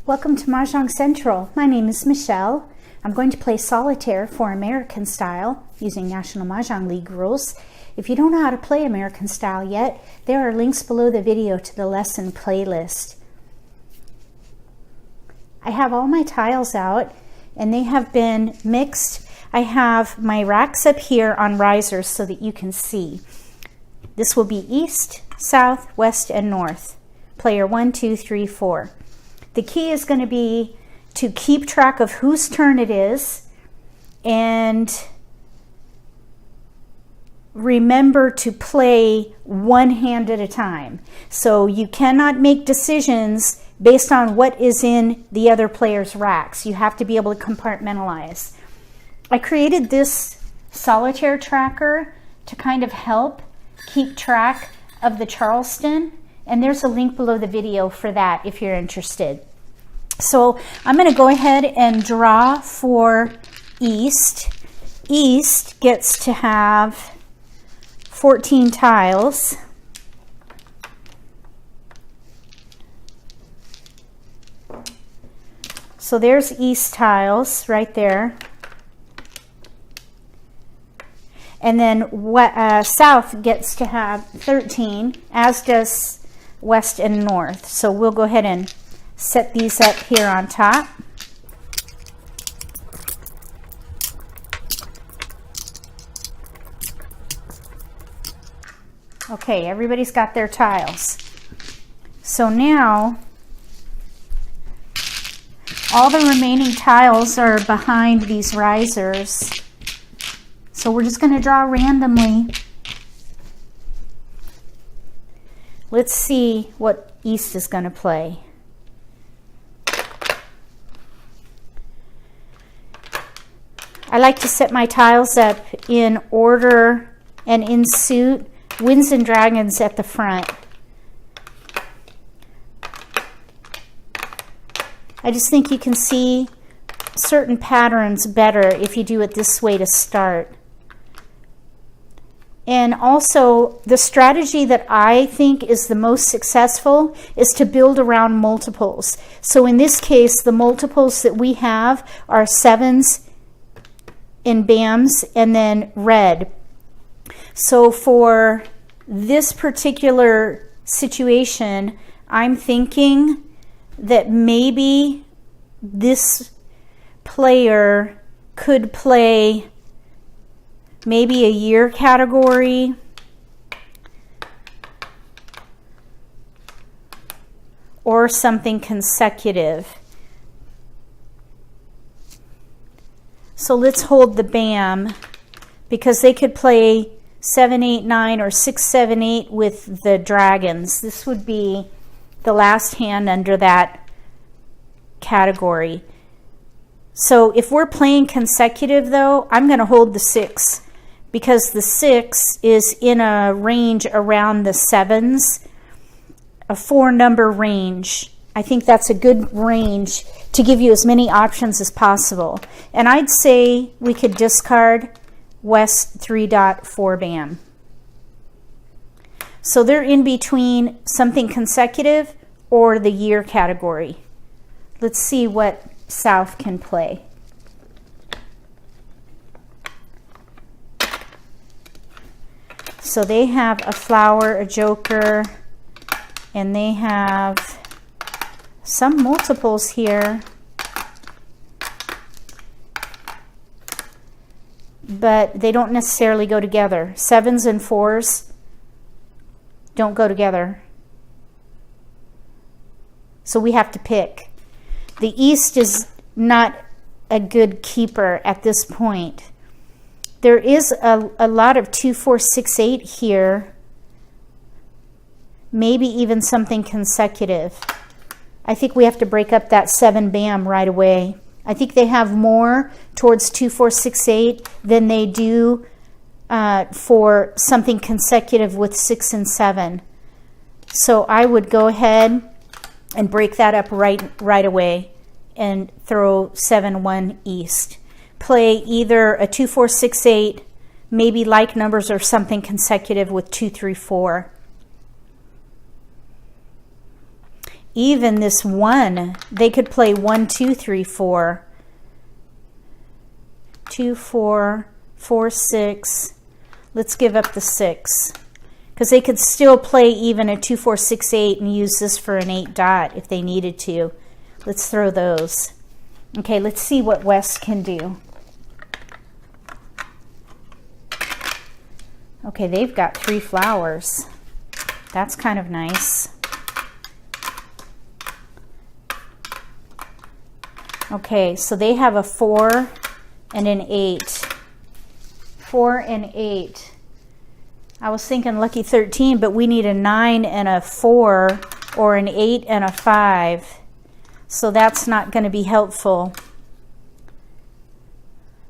Welcome to Mahjong Central. My name is Michelle. I'm going to play Solitaire for American style using National Mahjong League rules. If you don't know how to play American style yet, there are links below the video to the lesson playlist. I have all my tiles out and they have been mixed. I have my racks up here on risers so that you can see. This will be east, south, west, and north. Player 1, 2, 3, 4. The key is going to be to keep track of whose turn it is and remember to play one hand at a time. So you cannot make decisions based on what is in the other player's racks. You have to be able to compartmentalize. I created this solitaire tracker to kind of help keep track of the Charleston, and there's a link below the video for that if you're interested. So I'm going to go ahead and draw for East. East gets to have 14 tiles. So there's East tiles right there. And then South gets to have 13, as does West and North. So we'll go ahead and set these up here on top. Okay, everybody's got their tiles. So now all the remaining tiles are behind these risers. So we're just going to draw randomly. Let's see what East is going to play. I like to set my tiles up in order and in suit. Winds and Dragons at the front. I just think you can see certain patterns better if you do it this way to start. And also, the strategy that I think is the most successful is to build around multiples. So in this case, the multiples that we have are 7s and BAMs and then red. So for this particular situation, I'm thinking that maybe this player could play maybe a year category, or something consecutive. So let's hold the BAM, because they could play 7, 8, 9 or 6, 7, 8 with the dragons. This would be the last hand under that category. So if we're playing consecutive though, I'm going to hold the 6, because the 6 is in a range around the 7s, a 4-number range. I think that's a good range to give you as many options as possible. And I'd say we could discard West 3.4 BAM. So they're in between something consecutive or the year category. Let's see what South can play. So they have a flower, a joker, and they have some multiples here, but they don't necessarily go together. 7s and 4s don't go together. So we have to pick. The East is not a good keeper at this point. There is a lot of 2, 4, 6, 8 here. Maybe even something consecutive. I think we have to break up that 7 BAM right away. I think they have more towards 2, 4, 6, 8 than they do for something consecutive with 6 and 7. So I would go ahead and break that up right away and throw 7, 1 East. Play either a 2, 4, 6, 8, maybe like numbers or something consecutive with 2, 3, 4. even this 1, they could play 1, 2, 3, 4. 2, 4, 4, 6. Let's give up the 6. Because they could still play even a 2, 4, 6, 8 and use this for an 8 dot if they needed to. Let's throw those. Okay, let's see what West can do. Okay, they've got 3 flowers. That's kind of nice. Okay, so they have a 4 and an 8. 4 and 8. I was thinking lucky 13, but we need a 9 and a 4 or an 8 and a 5. So that's not going to be helpful.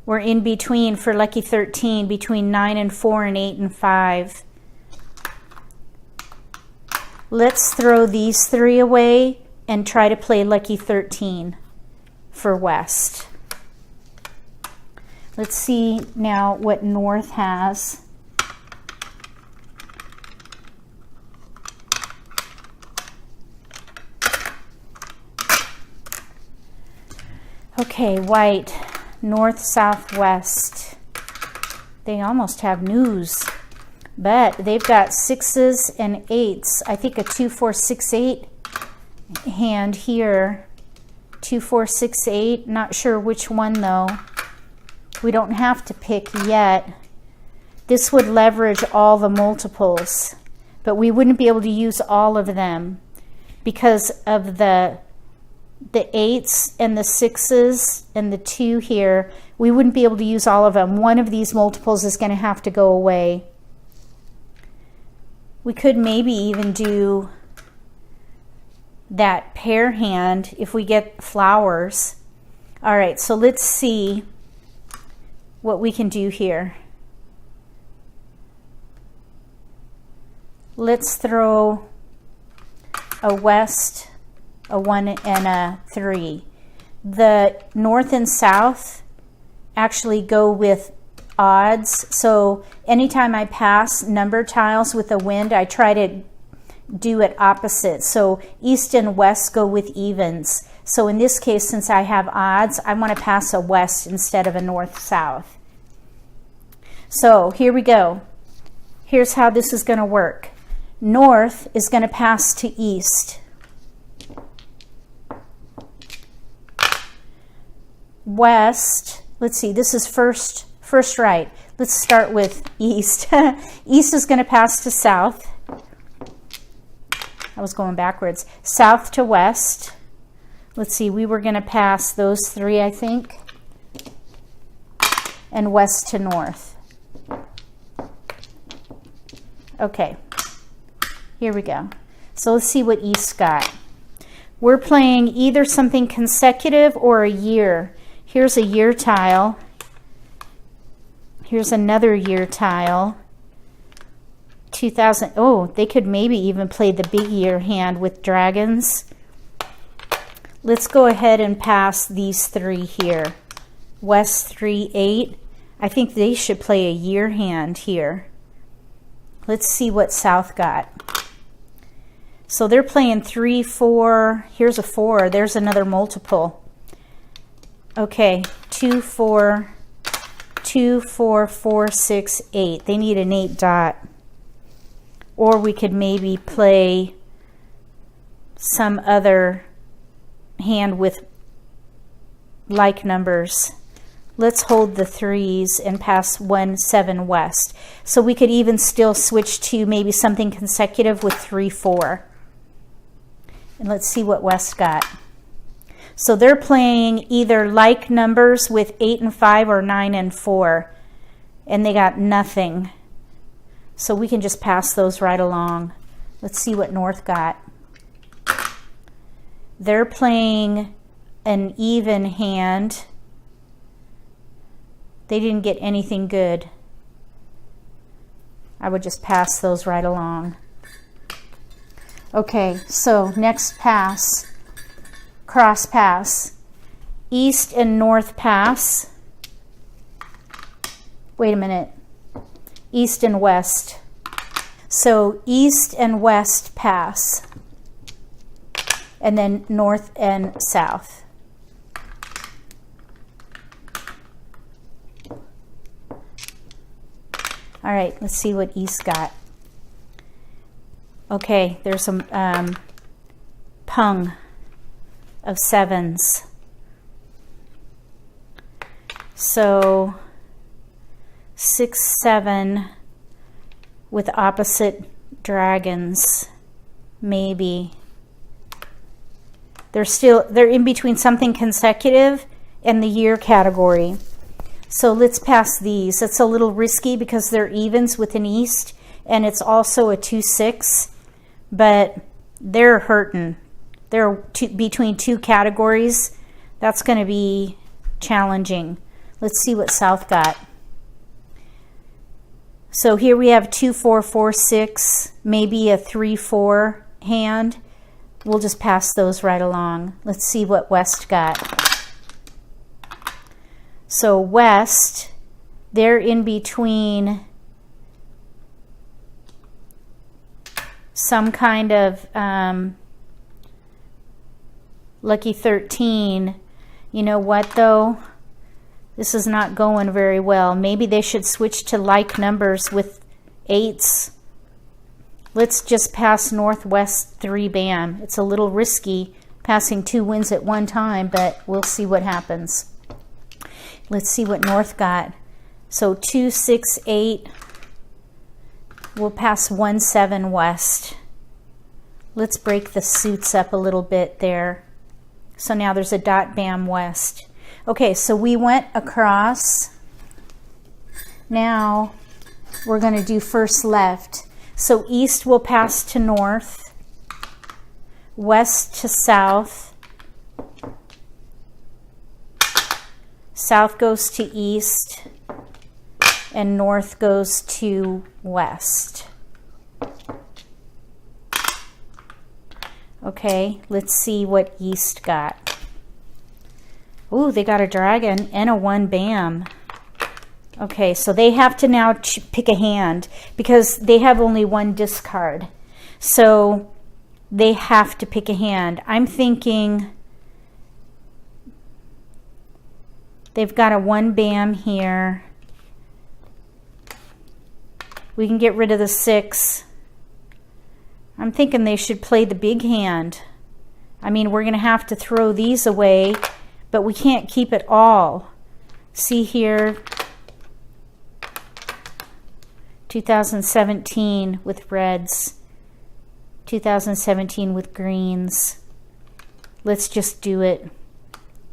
We're in between for lucky 13, between 9 and 4 and 8 and 5. Let's throw these 3 away and try to play lucky 13 for West. Let's see now what North has. Okay, White, North, South, West. They almost have news, but they've got 6s and 8s. I think a 2, 4, 6, 8 hand here. 2, 4, 6, 8. Not sure which one though. We don't have to pick yet. This would leverage all the multiples, but we wouldn't be able to use all of them because of the 8s and the 6s and the 2 here. We wouldn't be able to use all of them. One of these multiples is going to have to go away. We could maybe even do that pair hand if we get flowers. All right, so let's see what we can do here. Let's throw a West, a 1 and a 3. The North and South actually go with odds. So anytime I pass number tiles with a wind, I try to do it opposite. So East and West go with evens. So in this case, since I have odds, I want to pass a West instead of a North-South. So here we go. Here's how this is going to work. North is going to pass to East. West, let's see, this is first right. Let's start with East. East is going to pass to South. I was going backwards. South to West. Let's see, we were going to pass those 3, I think. And West to North. Okay, here we go. So let's see what East got. We're playing either something consecutive or a year. Here's a year tile. Here's another year tile. 2000. Oh, they could maybe even play the big year hand with dragons. Let's go ahead and pass these 3 here. West 3, 8. I think they should play a year hand here. Let's see what South got. So they're playing 3, 4. Here's a 4. There's another multiple. Okay, 2, 4, 2, 4, 4, 6, 8. They need an 8 dot. Or we could maybe play some other hand with like numbers. Let's hold the 3s and pass 1, 7 West. So we could even still switch to maybe something consecutive with 3, 4. And let's see what West got. So they're playing either like numbers with 8 and 5 or 9 and 4. And they got nothing. So we can just pass those right along. Let's see what North got. They're playing an even hand. They didn't get anything good. I would just pass those right along. Okay, so next pass. Cross pass. East and North pass. Wait a minute. East and West. So East and West pass. and then north and south. All right, let's see what east got. Okay, there's some pung of sevens. So 6, 7 with opposite dragons, maybe. They're in between something consecutive and the year category. So let's pass these. It's a little risky because they're evens with an east, and it's also a 2, 6, but they're hurting. They're between two categories. That's going to be challenging. Let's see what south got. So here we have 2, 4, 4, 6, maybe a 3, 4 hand. We'll just pass those right along. Let's see what west got. So west, they're in between some kind of lucky 13. You know what though? This is not going very well. Maybe they should switch to like numbers with 8s. Let's just pass northwest 3 bam. It's a little risky passing 2 winds at one time, but we'll see what happens. Let's see what north got. So 2, 6, 8. We'll pass 1, 7 west. Let's break the suits up a little bit there. So now there's a dot bam west. Okay, so we went across. Now we're going to do first left. So east will pass to north, west to south, south goes to east, and north goes to west. Okay, let's see what east got. Ooh, they got a dragon and a 1 bam. Okay, so they have to now pick a hand because they have only 1 discard. So they have to pick a hand. I'm thinking they've got a 1 bam here. We can get rid of the 6. I'm thinking they should play the big hand. I mean, we're going to have to throw these away, but we can't keep it all. See here, 2017 with reds, 2017 with greens. Let's just do it.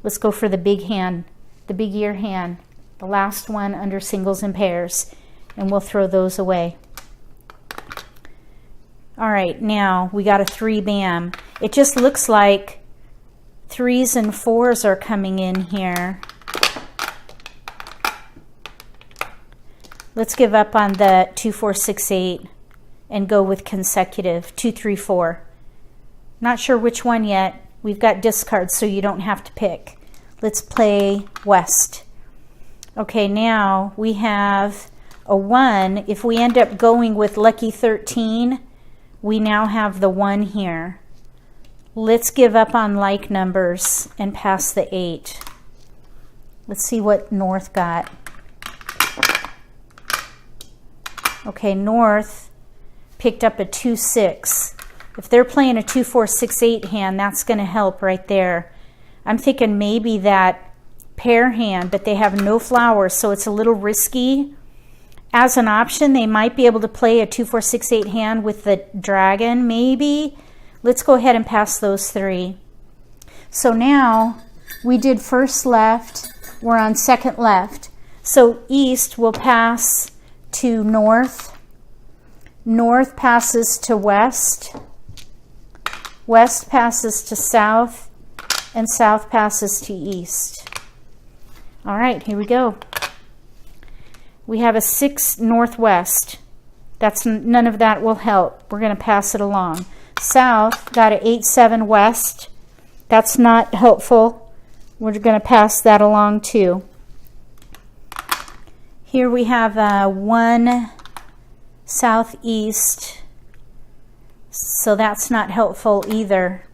Let's go for the big hand, the big ear hand, the last one under singles and pairs, and we'll throw those away. All right, now we got a 3 bam. It just looks like 3s and 4s are coming in here. Let's give up on the 2, 4, 6, 8 and go with consecutive 2, 3, 4. Not sure which one yet. We've got discards, so you don't have to pick. Let's play west. Okay, now we have a 1. If we end up going with lucky 13, we now have the 1 here. Let's give up on like numbers and pass the 8. Let's see what north got. Okay, north picked up a 2, 6. If they're playing a 2, 4, 6, 8 hand, that's going to help right there. I'm thinking maybe that pair hand, but they have no flowers, so it's a little risky. As an option, they might be able to play a 2, 4, 6, 8 hand with the dragon, maybe. Let's go ahead and pass those 3. So now we did first left. We're on second left. So east will pass to north. North passes to west. West passes to south. And south passes to east. All right, here we go. We have a 6 northwest. None of that will help. We're going to pass it along. South got an 8, 7 west. That's not helpful. We're going to pass that along too. Here we have 1 southeast. So that's not helpful either.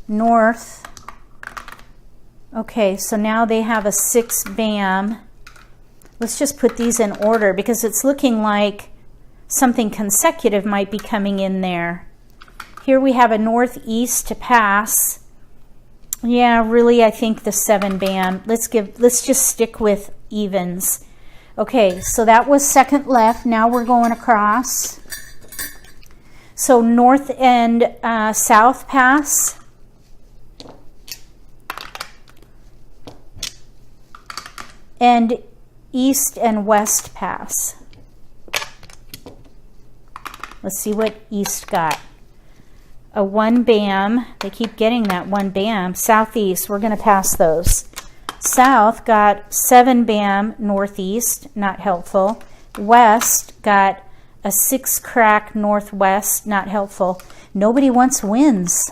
north. Okay, so now they have a 6 bam. Let's just put these in order because it's looking like something consecutive might be coming in there. Here we have a northeast to pass. Yeah, really, I think the 7 bam. Let's just stick with evens. Okay, so that was second left. Now we're going across. So north and south pass. And east and west pass. Let's see what east got. A 1 bam. They keep getting that 1 bam. Southeast, we're going to pass those. South got 7 bam northeast, not helpful. West got a 6 crack northwest, not helpful. Nobody wants wins.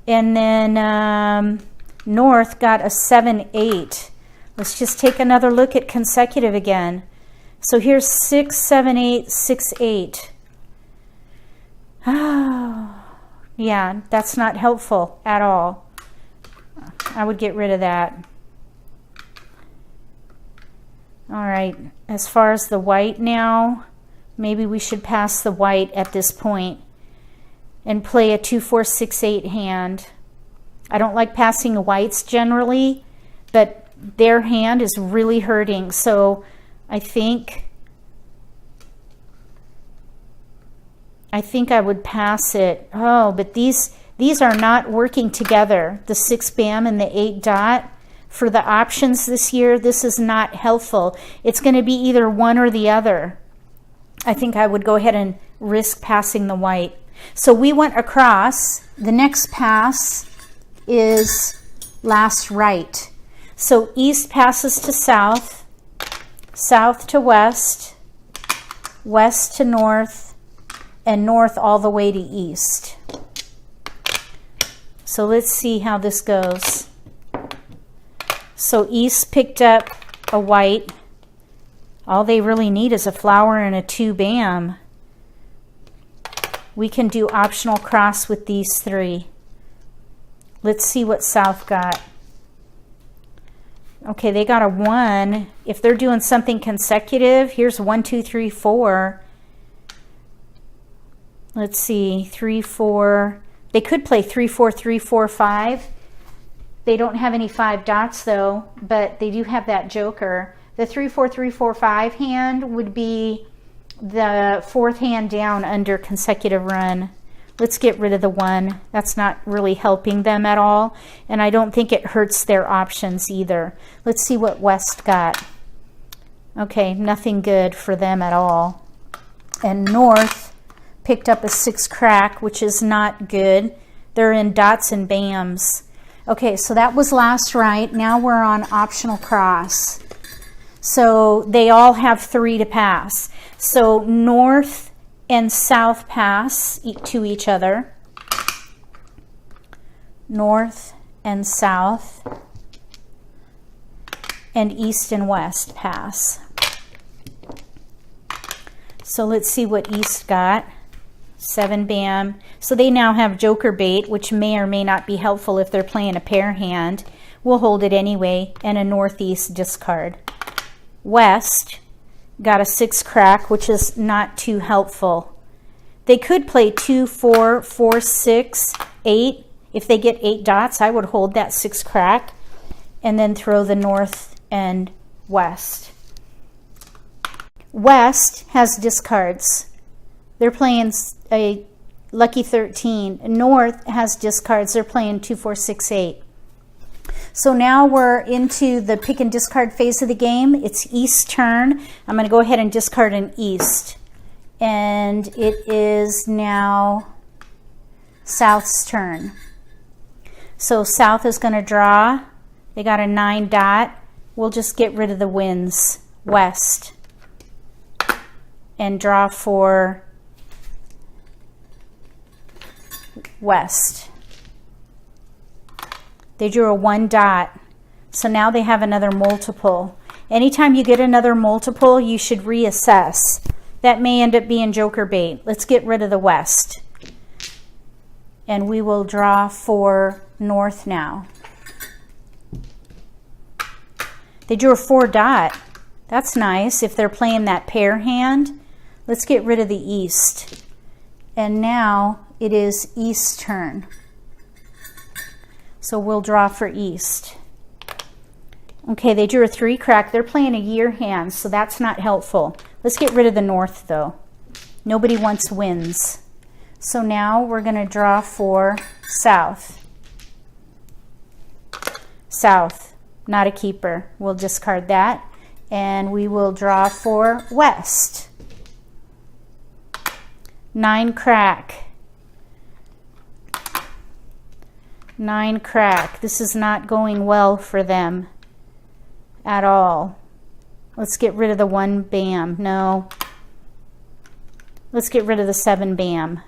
And then north got a 7-8. Let's just take another look at consecutive again. So here's 6, 7, 8, 6, 8. Oh, yeah, that's not helpful at all. I would get rid of that. All right, as far as the white now, maybe we should pass the white at this point and play a 2, 4, 6, 8 hand. I don't like passing whites generally, but their hand is really hurting. So I think I would pass it. Oh, but these are not working together. The 6 bam and the 8 dot. For the options this year, this is not helpful. It's going to be either one or the other. I think I would go ahead and risk passing the white. So we went across. The next pass is last right. So east passes to south, south to west, west to north, and north all the way to east. So let's see how this goes. So east picked up a white. All they really need is a flower and a 2 bam. We can do optional cross with these 3. Let's see what south got. Okay, they got a 1. If they're doing something consecutive, here's 1, 2, 3, 4. Let's see, 3, 4. They could play 3, 4, 3, 4, 5. They don't have any 5 dots though, but they do have that joker. The 3, 4, 3, 4, 5 hand would be the 4th hand down under consecutive run. Let's get rid of the 1. That's not really helping them at all, and I don't think it hurts their options either. Let's see what west got. Okay, nothing good for them at all. And north picked up a 6 crack, which is not good. They're in dots and bams. Okay, so that was last right. Now we're on optional cross. So they all have 3 to pass. So north and south pass to each other. North and south. And east and west pass. So let's see what east got. 7 bam. So they now have joker bait, which may or may not be helpful if they're playing a pair hand. We'll hold it anyway. And a northeast discard. West got a 6 crack, which is not too helpful. They could play 2, 4, 4, 6, 8. If they get 8 dots, I would hold that 6 crack and then throw the north and west. West has discards. They're playing a lucky 13. North has discards. They're playing 2, 4, 6, 8. So now we're into the pick and discard phase of the game. It's East's turn. I'm going to go ahead and discard an East. And it is now South's turn. So South is going to draw. They got a 9 dot. We'll just get rid of the wins. West. And draw for West. They drew a 1 dot. So now they have another multiple. Anytime you get another multiple, you should reassess. That may end up being joker bait. Let's get rid of the West. and we will draw for north now. They drew a 4 dot. That's nice if they're playing that pair hand. Let's get rid of the east. And now it is east turn. So we'll draw for east. Okay, they drew a 3 crack. They're playing a year hand, so that's not helpful. Let's get rid of the north though. Nobody wants wins. So now we're going to draw for south. South, not a keeper. We'll discard that. And we will draw for west. 9 crack. 9 crack. This is not going well for them at all. Let's get rid of the 1 bam. No. Let's get rid of the 7 bam.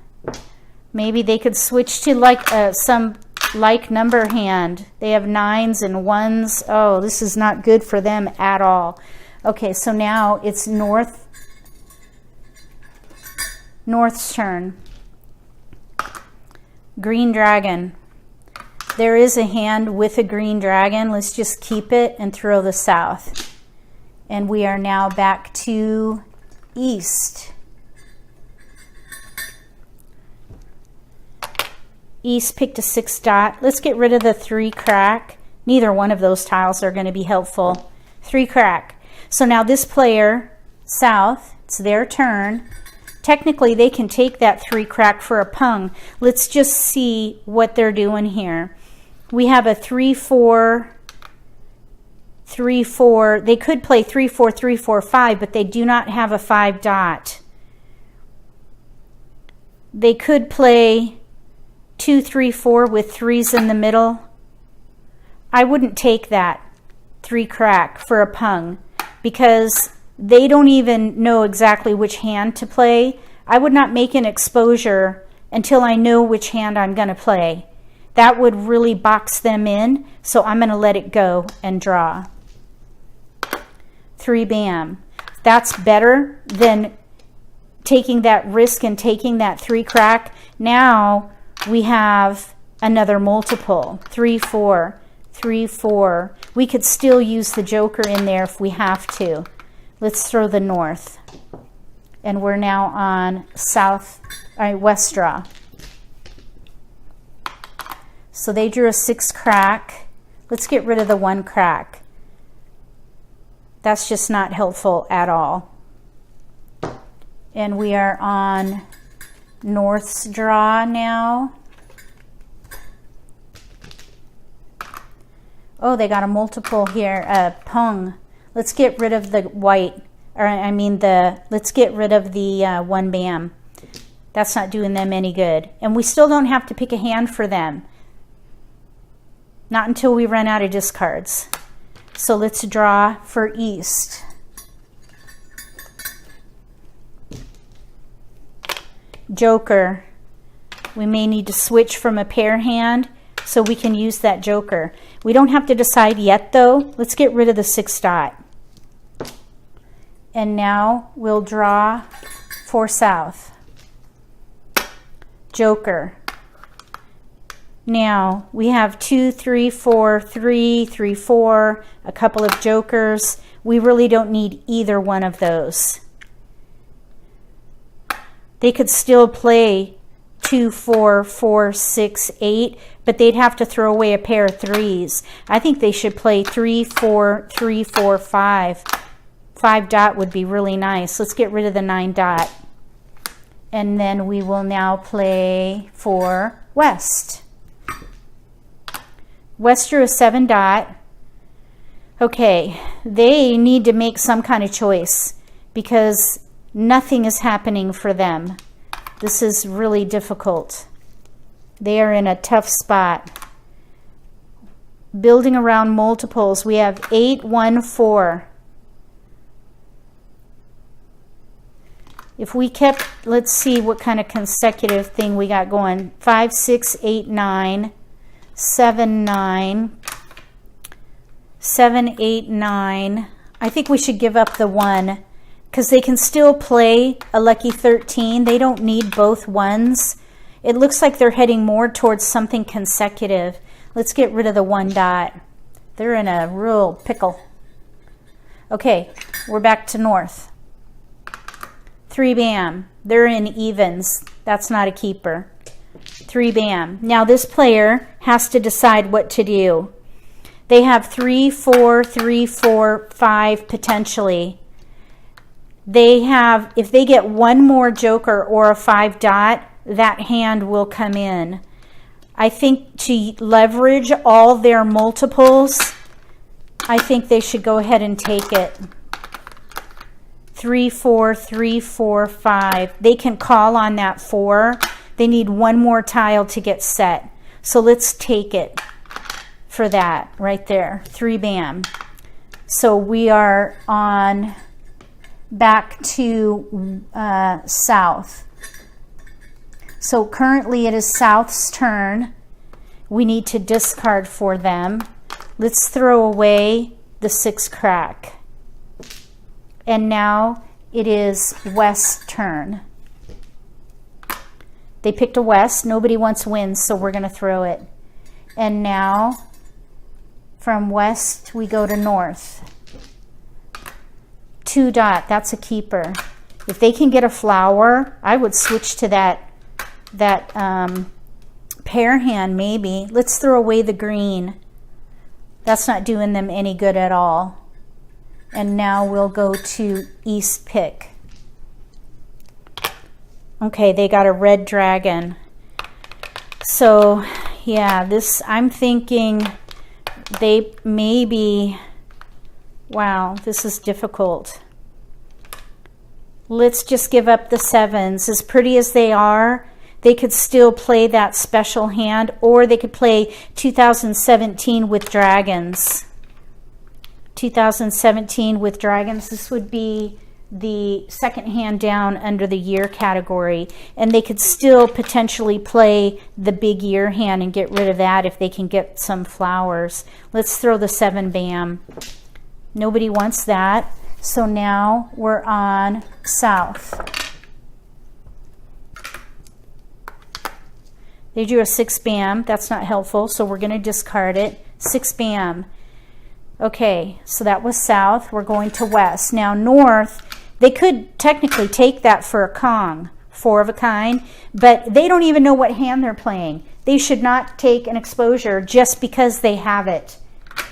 Maybe they could switch to like some like number hand. They have 9s and 1s. Oh, this is not good for them at all. Okay, so now it's north's turn. Green dragon. There is a hand with a green dragon. Let's just keep it and throw the south. And we are now back to east. East picked a 6 dot. Let's get rid of the 3 crack. Neither one of those tiles are going to be helpful. 3 crack. So now this player, south, it's their turn. Technically, they can take that 3 crack for a pung. Let's just see what they're doing here. We have a 3-4, 3-4. They could play 3-4, 3-4, 5, but they do not have a 5 dot. They could play 2-3-4 with 3s in the middle. I wouldn't take that 3 crack for a pung because they don't even know exactly which hand to play. I would not make an exposure until I know which hand I'm going to play. That would really box them in, so I'm going to let it go and draw. 3 bam. That's better than taking that risk and taking that 3 crack. Now we have another multiple. 3-4, 3-4. We could still use the joker in there if we have to. Let's throw the north. And we're now on west draw. So they drew a 6 crack. Let's get rid of the 1 crack. That's just not helpful at all. And we are on north's draw now. Oh, they got a multiple here, pung. Let's get rid of the white, or I mean let's get rid of the 1 bam. That's not doing them any good. And we still don't have to pick a hand for them. Not until we run out of discards. So let's draw for east. Joker. We may need to switch from a pair hand so we can use that joker. We don't have to decide yet though. Let's get rid of the 6 dot. And now we'll draw for south. Joker. Now we have 2, 3, 4, 3, 3, 4, a couple of jokers. We really don't need either one of those. They could still play 2, 4, 4, 6, 8, but they'd have to throw away a pair of 3s. I think they should play 3, 4, 3, 4, 5. 5 dot would be really nice. Let's get rid of the 9 dot. And then we will now play for west. West drew a 7 dot. Okay, they need to make some kind of choice because nothing is happening for them. This is really difficult. They are in a tough spot. Building around multiples, we have 8, 1, 4. If we kept, let's see what kind of consecutive thing we got going. 5, 6, 8, 9, 7, 9, 7, 8, 9. I think we should give up the 1 because they can still play a lucky 13. They don't need both 1s. It looks like they're heading more towards something consecutive. Let's get rid of the 1 dot. They're in a real pickle. Okay, we're back to north. 3 bam. They're in evens. That's not a keeper. 3 bam. Now this player has to decide what to do. They have 3, 4, 3, 4, 5 potentially. They have, if they get one more joker or a 5 dot, that hand will come in. I think to leverage all their multiples, I think they should go ahead and take it. 3, 4, 3, 4, 5. They can call on that 4. They need one more tile to get set. So let's take it for that right there. 3 bam. So we are on back to south. So currently it is south's turn. We need to discard for them. Let's throw away the 6 crack. And now it is west's turn. They picked a west. Nobody wants wins, so we're going to throw it. And now from west we go to north. 2 dot, that's a keeper. If they can get a flower, I would switch to that pair hand maybe. Let's throw away the green. That's not doing them any good at all. And now we'll go to east pick. Okay, they got a red dragon. So yeah, this, I'm thinking they maybe, wow, this is difficult. Let's just give up the 7s. As pretty as they are, they could still play that special hand, or they could play 2017 with dragons. 2017 with dragons. This would be the second hand down under the year category, and they could still potentially play the big year hand and get rid of that if they can get some flowers. Let's throw the 7 bam. Nobody wants that. So now we're on south. They drew a 6 bam. That's not helpful, so we're going to discard it. 6 bam. Okay, so that was south. We're going to west. Now north, they could technically take that for a Kong, 4 of a kind, but they don't even know what hand they're playing. They should not take an exposure just because they have it.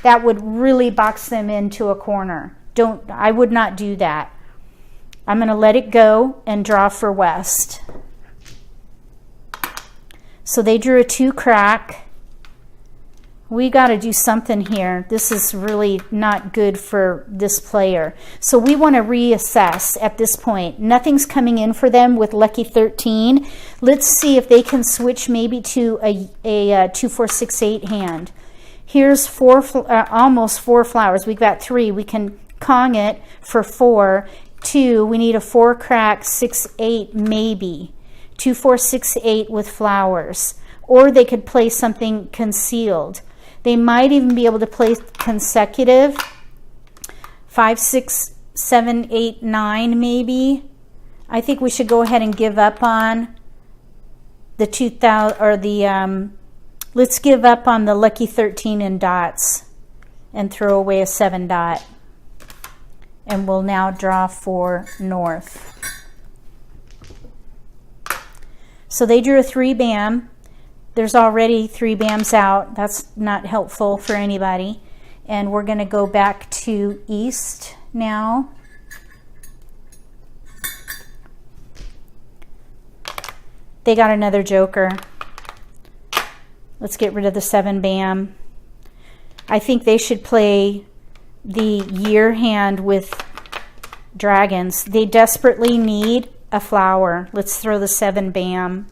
That would really box them into a corner. I would not do that. I'm going to let it go and draw for west. So they drew a 2 crack. We got to do something here. This is really not good for this player. So we want to reassess at this point. Nothing's coming in for them with lucky 13. Let's see if they can switch maybe to a 2, 4, 6, 8 hand. Here's almost 4 flowers. We've got 3. We can Kong it for 4. 2. We need a 4 crack, 6, 8 maybe. 2, 4, 6, 8 with flowers. Or they could play something concealed. They might even be able to play consecutive. 5, 6, 7, 8, 9 maybe. I think we should go ahead and give up on the 2000 or the let's give up on the lucky 13 in dots and throw away a 7 dot. And we'll now draw for north. So they drew a 3 bam. There's already 3 bams out. That's not helpful for anybody. And we're going to go back to east now. They got another joker. Let's get rid of the 7 bam. I think they should play the year hand with dragons. They desperately need a flower. Let's throw the 7 bam.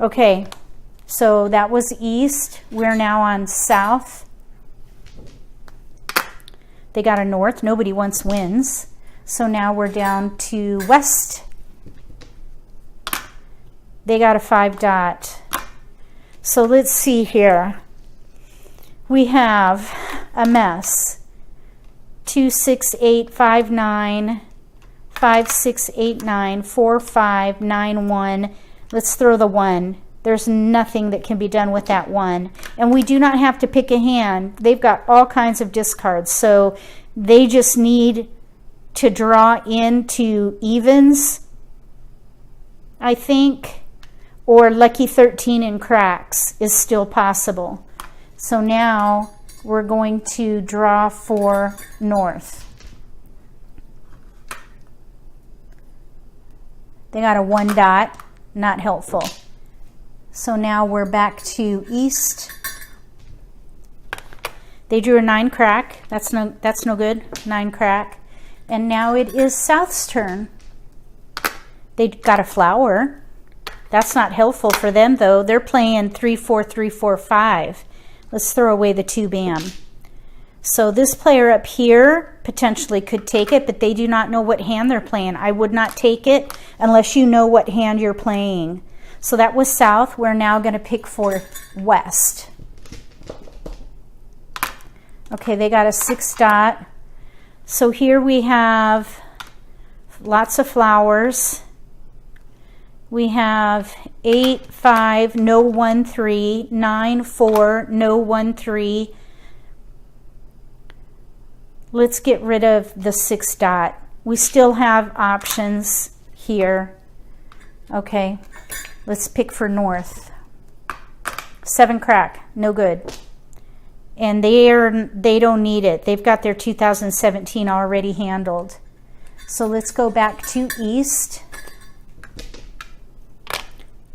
Okay, so that was east. We're now on south. They got a north. Nobody wants wins. So now we're down to west. They got a 5 dot. So let's see here. We have a mess. 2, 6, 8, 5, 9, 5, 6, 8, 9, 4, 5, 9, 1. Let's throw the 1. There's nothing that can be done with that 1. And we do not have to pick a hand. They've got all kinds of discards. So they just need to draw into evens, I think, or lucky 13 and cracks is still possible. So now we're going to draw for north. They got a 1 dot, not helpful. So now we're back to east. They drew a 9 crack. That's no good. 9 crack. And now it is south's turn. They got a flower. That's not helpful for them though. They're playing 3, 4, 3, 4, 5. Let's throw away the 2 bam. So this player up here potentially could take it, but they do not know what hand they're playing. I would not take it unless you know what hand you're playing. So that was south. We're now going to pick for west. Okay, they got a 6 dot. So here we have lots of flowers. We have 8, 5, no 1, 3, 9, 4, no 1, 3. Let's get rid of the 6 dot. We still have options here. Okay, let's pick for north. 7 crack, no good. And they don't need it. They've got their 2017 already handled. So let's go back to east.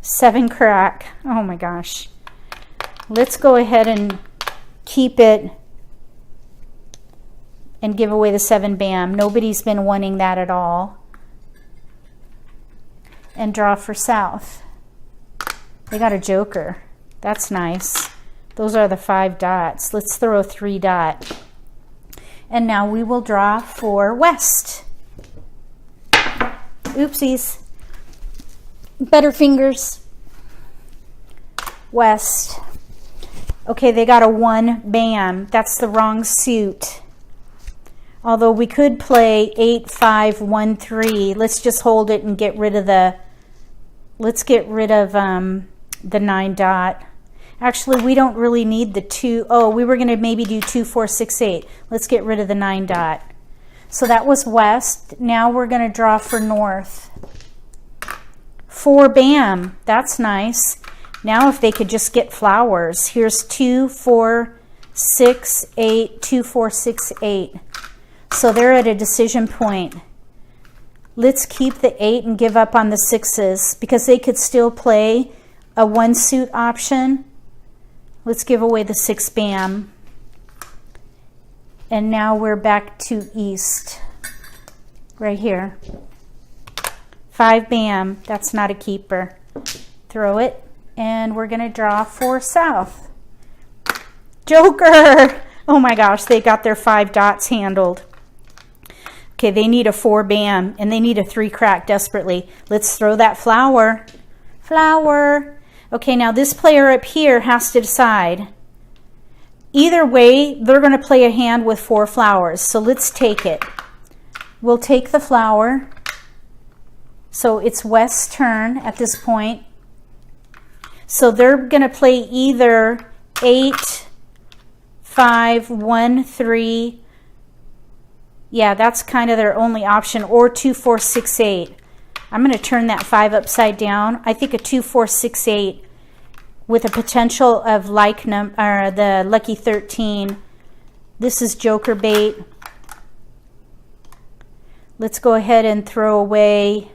7 crack. Oh my gosh. Let's go ahead and keep it and give away the 7 bam. Nobody's been wanting that at all. And draw for south. They got a joker. That's nice. Those are the 5 dots. Let's throw a 3 dot. And now we will draw for west. Oopsies. Butterfingers. West. Okay, they got a 1 bam. That's the wrong suit. Although we could play 8, 5, 1, 3. Let's just hold it and get rid of the, the 9 dot. Actually, we don't really need the 2. Oh, we were going to maybe do 2, 4, 6, 8. Let's get rid of the 9 dot. So that was west. Now we're going to draw for north. 4 bam. That's nice. Now if they could just get flowers. Here's 2, 4, 6, 8, 2, 4, 6, 8. So they're at a decision point. Let's keep the 8 and give up on the 6s because they could still play a 1 suit option. Let's give away the 6 bam. And now we're back to east. Right here. 5 bam. That's not a keeper. Throw it. And we're going to draw for south. Joker! Oh my gosh, they got their 5 dots handled. Okay, they need a 4 bam and they need a 3 crack desperately. Let's throw that flower. Flower. Okay, now this player up here has to decide. Either way, they're going to play a hand with 4 flowers. So let's take it. We'll take the flower. So it's west's turn at this point. So they're going to play either 8, 5, 1, 3. Yeah, that's kind of their only option, or 2, 4, 6, 8. I'm going to turn that 5 upside down. I think a 2, 4, 6, 8 with a potential of the lucky 13. This is joker bait. Let's go ahead and throw away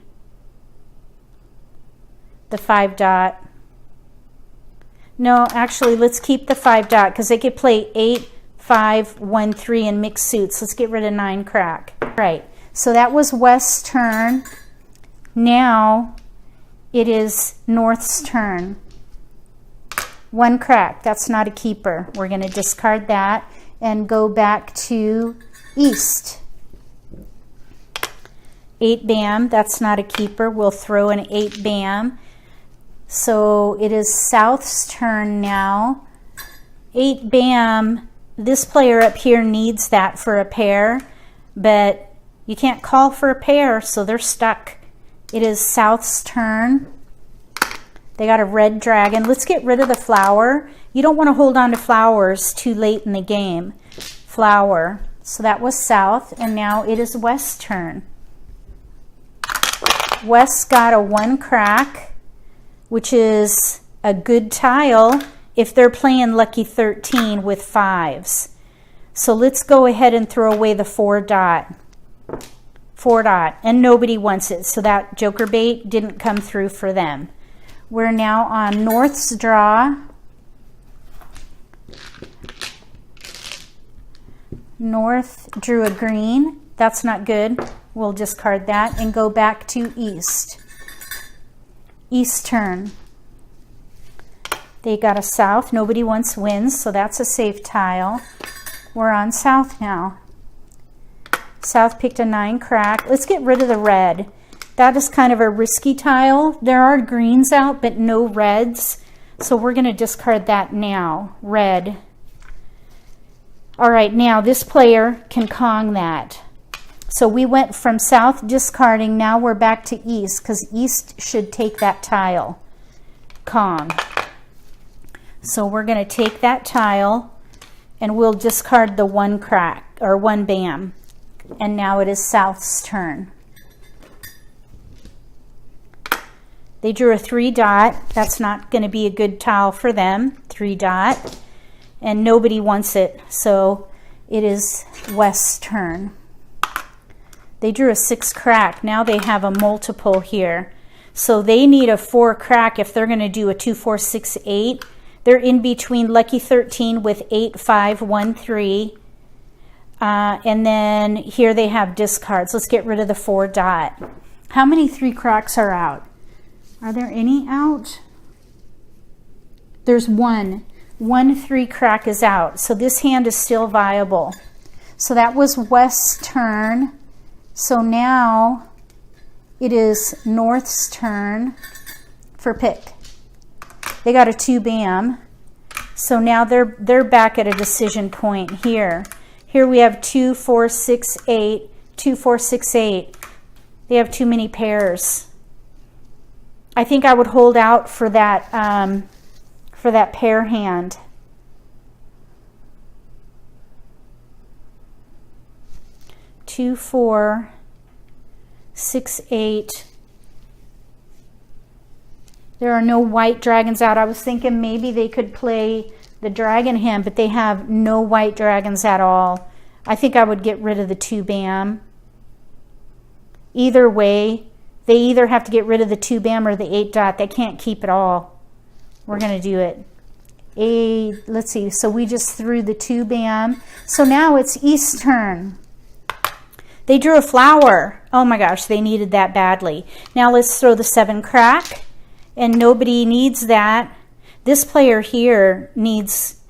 the 5 dot. No, actually, let's keep the 5 dot because they could play 8, 5, 1, 3 and mixed suits. Let's get rid of 9 crack. Right. So that was west's turn. Now it is north's turn. 1 crack. That's not a keeper. We're going to discard that and go back to east. 8 bam. That's not a keeper. We'll throw an 8 bam. So it is south's turn now. 8 bam. This player up here needs that for a pair, but You can't call for a pair, so they're stuck. It is South's turn. They got a red dragon. Let's get rid of the flower. You don't want to hold on to flowers too late in the game. Flower. So that was South, and now it is West's turn. West got a 1 crack, which is a good tile if they're playing Lucky 13 with 5s. So let's go ahead and throw away the 4 dot. 4 dot, and nobody wants it, so that joker bait didn't come through for them. We're now on North's draw. North drew a green. That's not good. We'll discard that and go back to East. East turn. They got a South. Nobody wants wins, so that's a safe tile. We're on South now. South picked a 9 crack. Let's get rid of the red. That is kind of a risky tile. There are greens out, but no reds. So we're going to discard that now. Red. All right, now this player can Kong that. So we went from South discarding. Now we're back to East because East should take that tile. Kong. So we're going to take that tile and we'll discard the 1 crack or 1 bam. And now it is South's turn. They drew a 3 dot. That's not going to be a good tile for them. 3 dot. And nobody wants it. So it is West's turn. They drew a 6 crack. Now they have a multiple here. So they need a 4 crack if they're going to do a 2, 4, 6, 8. They're in between Lucky 13 with 8, 5, 1, 3. And then here they have discards. Let's get rid of the 4 dot. How many 3 cracks are out? Are there any out? There's 1. 1 3 crack is out. So this hand is still viable. So that was West's turn. So now it is North's turn for pick. They got a 2 bam. So now they're back at a decision point here. Here we have 2, 4, 6, 8, 2, 4, 6, 8. They have too many pairs. I think I would hold out for that pair hand. Two, 4, 6, 8. There are no white dragons out. I was thinking maybe they could play the dragon hand, but they have no white dragons at all. I think I would get rid of the 2 bam. Either way, they either have to get rid of the 2 bam or the 8 dot. They can't keep it all. We're going to do it. Let's see. So we just threw the 2 bam. So now it's East's turn. They drew a flower. Oh my gosh, they needed that badly. Now let's throw the 7 crack. And nobody needs that. This player here needs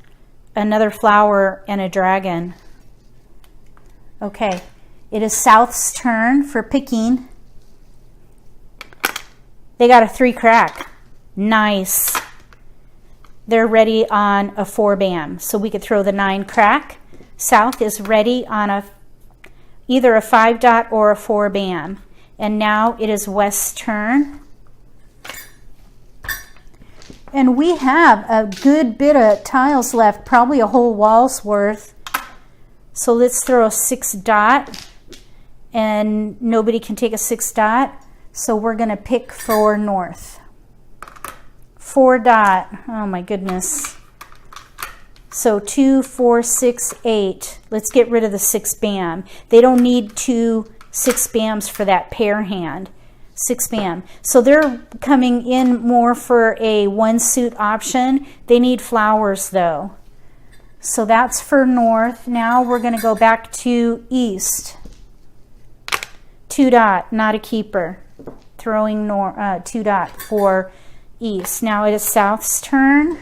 another flower and a dragon. Okay, it is South's turn for picking. They got a 3 crack. Nice. They're ready on a 4 bam. So we could throw the 9 crack. South is ready on either a 5 dot or a 4 bam. And now it is West's turn. And we have a good bit of tiles left, probably a whole wall's worth. So let's throw a 6 dot, and nobody can take a 6 dot. So we're going to pick for North. 4 dot. Oh my goodness. So 2, 4, 6, 8. Let's get rid of the 6 bam. They don't need 2 6 bams for that pair hand. 6 bam. So they're coming in more for a 1 suit option. They need flowers though. So that's for North. Now we're going to go back to East. 2 dot, not a keeper. Throwing 2 dot for East. Now it is South's turn.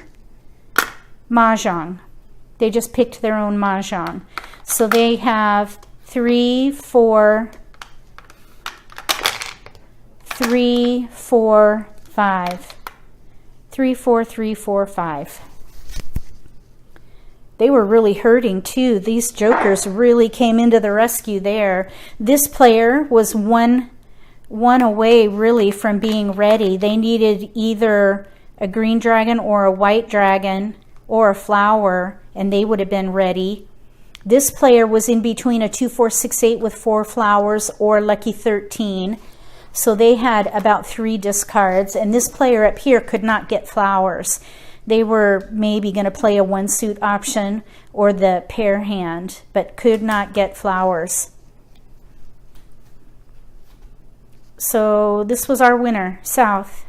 Mahjong. They just picked their own Mahjong. So they have 3, 4, 3, 4, 5. 3, 4, 3, 4, 5. They were really hurting too. These jokers really came into the rescue there. This player was one away really from being ready. They needed either a green dragon or a white dragon or a flower, and they would have been ready. This player was in between a 2, 4, 6, 8 with 4 flowers or lucky 13. So they had about 3 discards, and this player up here could not get flowers. They were maybe going to play a 1 suit option or the pair hand, but could not get flowers. So this was our winner, South.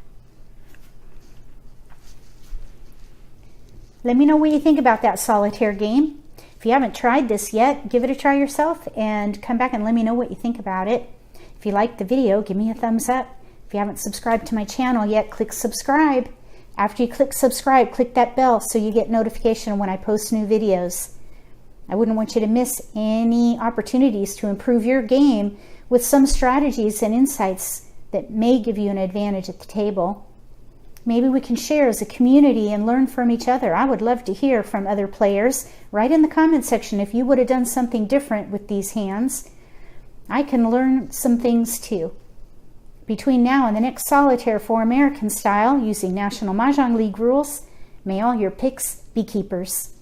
Let me know what you think about that solitaire game. If you haven't tried this yet, give it a try yourself and come back and let me know what you think about it. If you liked the video, give me a thumbs up. If you haven't subscribed to my channel yet, click subscribe. After you click subscribe, click that bell so you get notification when I post new videos. I wouldn't want you to miss any opportunities to improve your game with some strategies and insights that may give you an advantage at the table. Maybe we can share as a community and learn from each other. I would love to hear from other players. Write in the comment section if you would have done something different with these hands. I can learn some things too. Between now and the next solitaire for American style using National Mahjong League rules, may all your picks be keepers.